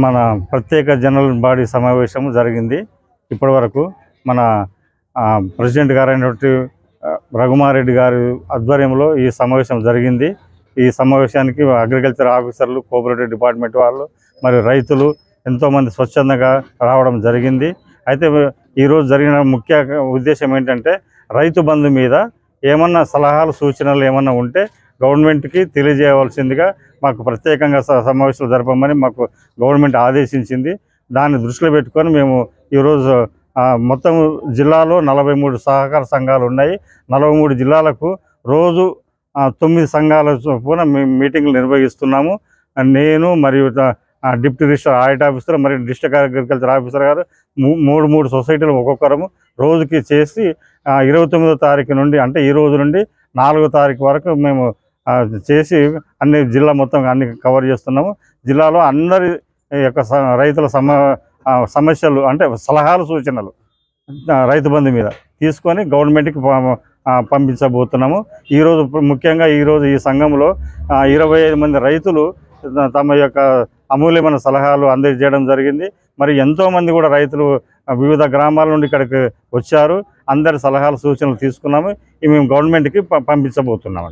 మన ప్రత్యేక general body సమావేశం జరిగింది. ఇప్పటివరకు మన ప్రెసిడెంట్ గారైనటువంటి రఘుమారెడ్డి గారి ఆధ్వర్యంలో ఈ సమావేశం జరిగింది. ఈ సమావేశానికి అగ్రికల్చర్ ఆఫీసర్లు, కోఆపరేటివ్ డిపార్ట్మెంట్ వాళ్ళు మరియు రైతులు ఎంతోమంది స్వచ్ఛందంగా రావడం జరిగింది. అయితే ఈరోజు జరిగిన ముఖ్య ఉద్దేశం ఏంటంటే, రైతు బంధు మీద ఏమన్నా సలహాలు సూచనలు ఏమన్నా ఉంటే గవర్నమెంట్కి తెలియజేయవలసిందిగా మాకు ప్రత్యేకంగా సమావేశాలు జరపమని మాకు గవర్నమెంట్ ఆదేశించింది. దాన్ని దృష్టిలో పెట్టుకొని మేము ఈరోజు మొత్తం జిల్లాలో 43 సహకార సంఘాలు ఉన్నాయి. 43 జిల్లాలకు రోజు 9 సంఘాల చొప్పున మీటింగ్లు నిర్వహిస్తున్నాము. నేను మరియు డిప్యూటీ రిజిస్టర్ ఆడిట్ ఆఫీసర్ మరియు డిస్ట్రిక్ట్ అగ్రికల్చర్ ఆఫీసర్ గారు 3 సొసైటీలు ఒక్కొక్కరము రోజుకి చేసి 29వ తారీఖు నుండి, అంటే ఈ రోజు నుండి 4వ తారీఖు వరకు మేము చేసి అన్ని జిల్లా మొత్తం అన్ని కవర్ చేస్తున్నాము. జిల్లాలో అందరి యొక్క రైతుల సమస్యలు అంటే సలహాలు సూచనలు రైతు బంధు మీద తీసుకొని గవర్నమెంట్కి పంపించబోతున్నాము. ఈరోజు ముఖ్యంగా ఈరోజు ఈ సంఘంలో 25 మంది రైతులు తమ యొక్క అమూల్యమైన సలహాలు అందజేయడం జరిగింది. మరి ఎంతోమంది కూడా రైతులు వివిధ గ్రామాల నుండి ఇక్కడికి వచ్చారు. అందరి సలహాలు సూచనలు తీసుకున్నాము. ఇవి మేము గవర్నమెంట్కి పంపించబోతున్నామండి.